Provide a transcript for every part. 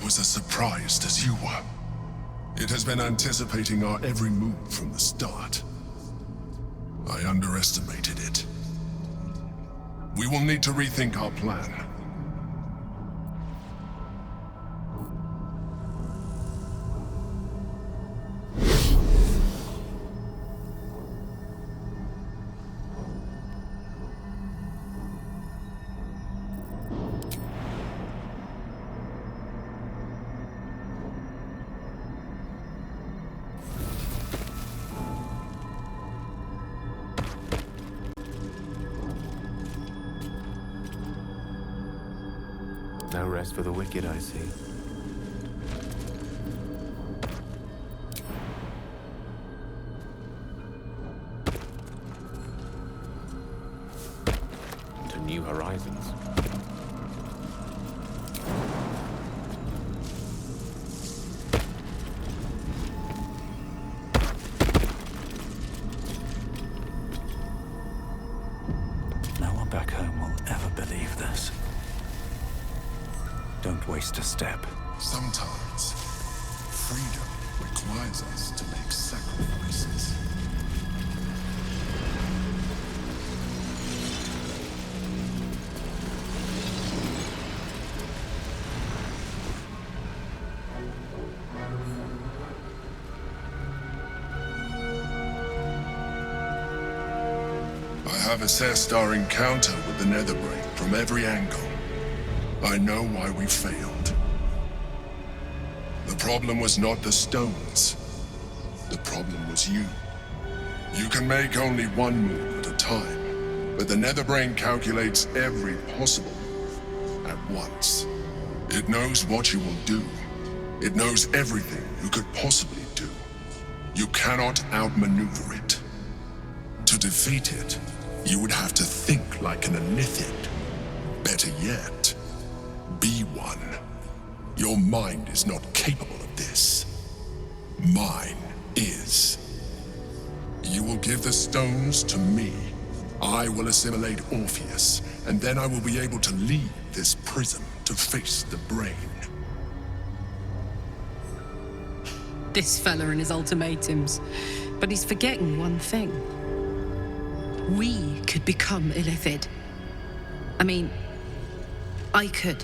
was as surprised as you were. It has been anticipating our every move from the start. I underestimated it. We will need to rethink our plan. No rest for the wicked, I see. To new horizons. No one back home will ever believe this. Don't waste a step. Sometimes, freedom requires us to make sacrifices. I have assessed our encounter with the Netherbrain from every angle. I know why we failed. The problem was not the stones. The problem was you. You can make only one move at a time, but the Netherbrain calculates every possible move at once. It knows what you will do. It knows everything you could possibly do. You cannot outmaneuver it. To defeat it, you would have to think like an Elithid. Better yet, be one. Your mind is not capable of this. Mine is. You will give the stones to me. I will assimilate Orpheus, and then I will be able to leave this prison to face the brain. This fella and his ultimatums. But he's forgetting one thing. We could become Illithid. I mean, I could.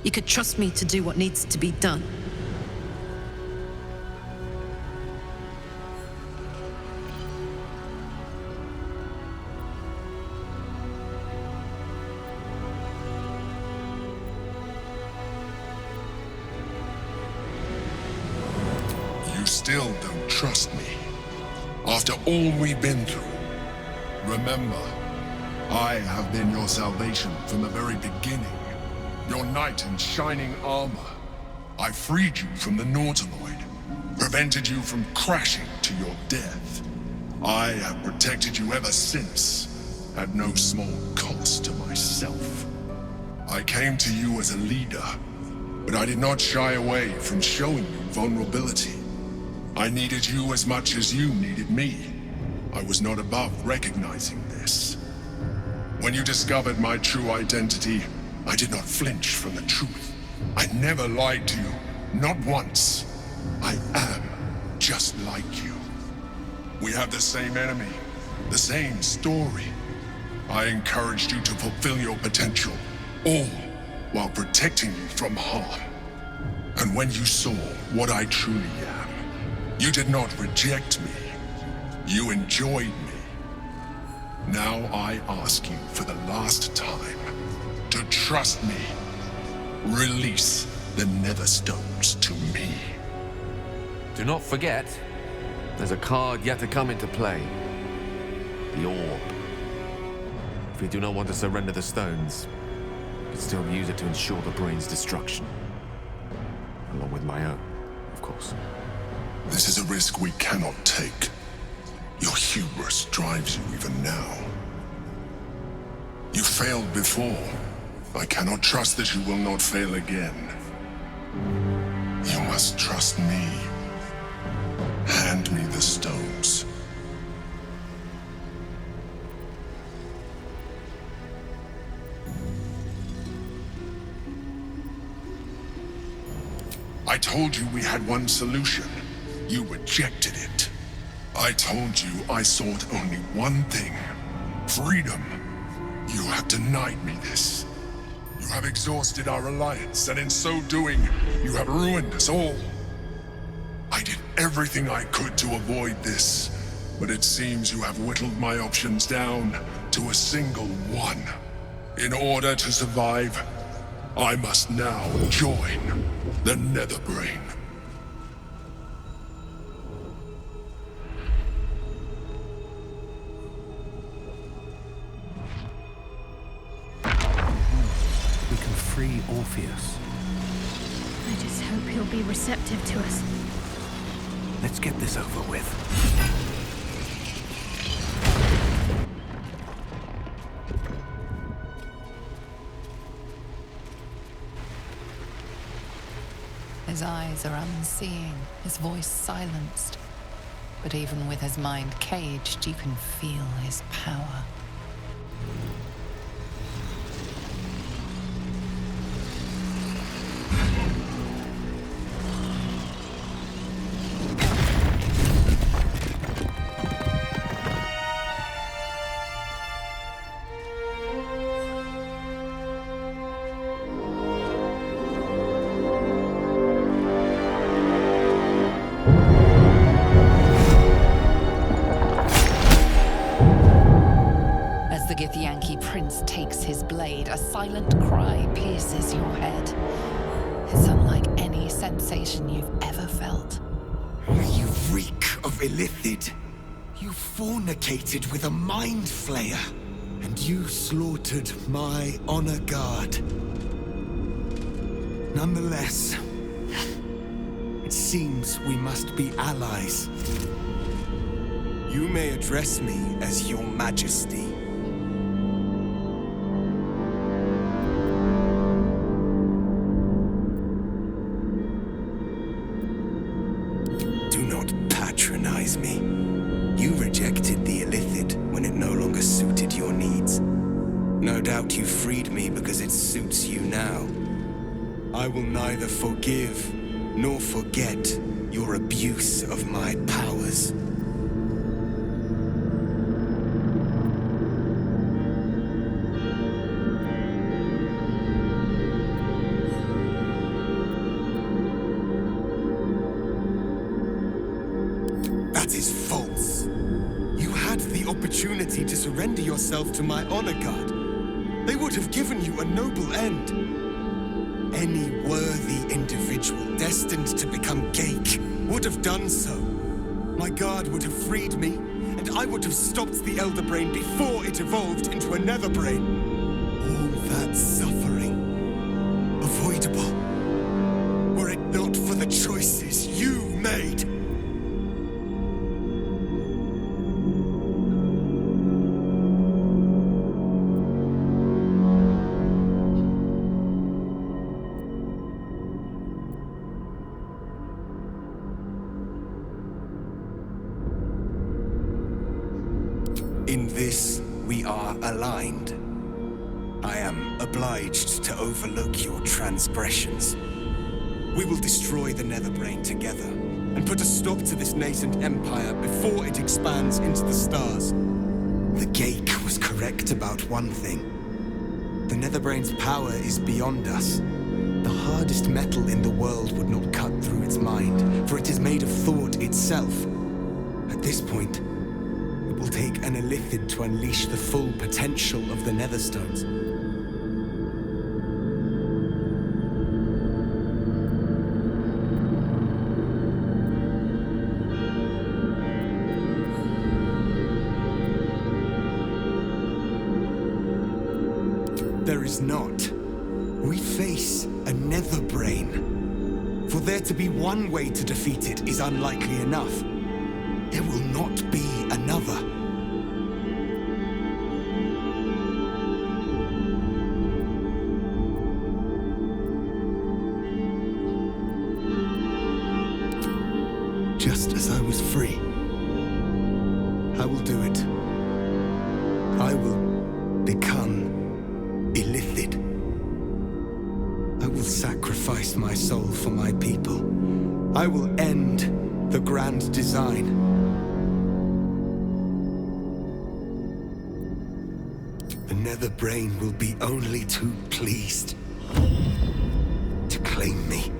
You could trust me to do what needs to be done. You still don't trust me. After all we've been through. Remember, I have been your salvation from the very beginning. Your knight in shining armor. I freed you from the Nautiloid, prevented you from crashing to your death. I have protected you ever since, at no small cost to myself. I came to you as a leader, but I did not shy away from showing you vulnerability. I needed you as much as you needed me. I was not above recognizing this. When you discovered my true identity, I did not flinch from the truth. I never lied to you, not once. I am just like you. We have the same enemy, the same story. I encouraged you to fulfill your potential, all while protecting you from harm. And when you saw what I truly am, you did not reject me. You enjoyed me. Now I ask you for the last time to trust me. Release the Netherstones to me. Do not forget, there's a card yet to come into play. The Orb. If we do not want to surrender the stones, we can still use it to ensure the brain's destruction. Along with my own, of course. This is a risk we cannot take. Your hubris drives you even now. You failed before. I cannot trust that you will not fail again. You must trust me. Hand me the stones. I told you we had one solution. You rejected it. I told you I sought only one thing. Freedom. You have denied me this. You have exhausted our alliance, and in so doing, you have ruined us all. I did everything I could to avoid this, but it seems you have whittled my options down to a single one. In order to survive, I must now join the Netherbrain. We can free Orpheus. I just hope he'll be receptive to us. Let's get this over with. His eyes are unseeing, his voice silenced. But even with his mind caged, you can feel his power. Prince takes his blade, a silent cry pierces your head. It's unlike any sensation you've ever felt. You reek of illithid. You fornicated with a mind flayer. And you slaughtered my honor guard. Nonetheless, it seems we must be allies. You may address me as your majesty. Me. You rejected the illithid when it no longer suited your needs. No doubt you freed me because it suits you now. I will neither forgive nor forget your abuse of my powers. That is false. You had the opportunity to surrender yourself to my honor guard. They would have given you a noble end. Any worthy individual destined to become Geik would have done so. My guard would have freed me, and I would have stopped the Elder Brain before it evolved into a Nether Brain. All that suffering, avoidable, were it not for the choices you made. In this, we are aligned. I am obliged to overlook your transgressions. We will destroy the Netherbrain together, and put a stop to this nascent empire before it expands into the stars. The Geik was correct about one thing. The Netherbrain's power is beyond us. The hardest metal in the world would not cut through its mind, for it is made of thought itself. At this point, it will take an illithid to unleash the full potential of the Netherstones. There is not. We face a Netherbrain. For there to be one way to defeat it is unlikely enough. There will not be another. Just as I was free, I will do it. I will become illithid. I will sacrifice sacrifice my soul for my people. I will end the grand design. The Nether Brain will be only too pleased to claim me.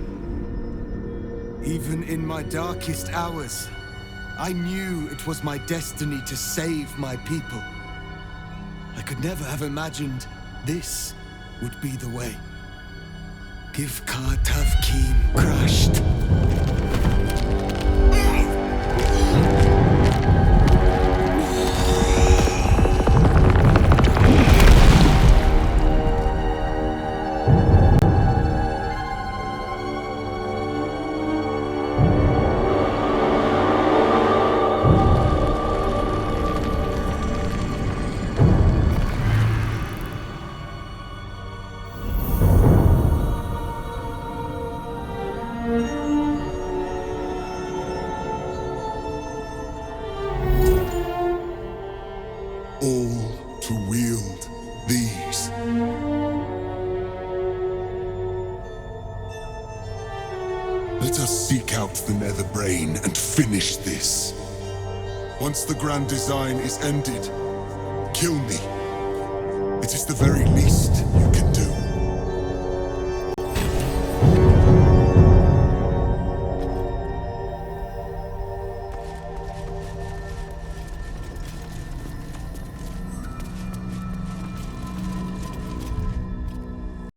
Even in my darkest hours, I knew it was my destiny to save my people. I could never have imagined this would be the way. Give Tavkim crushed. All to wield these. Let us seek out the Nether Brain and finish this. Once the grand design is ended, kill me. It is the very least you can do.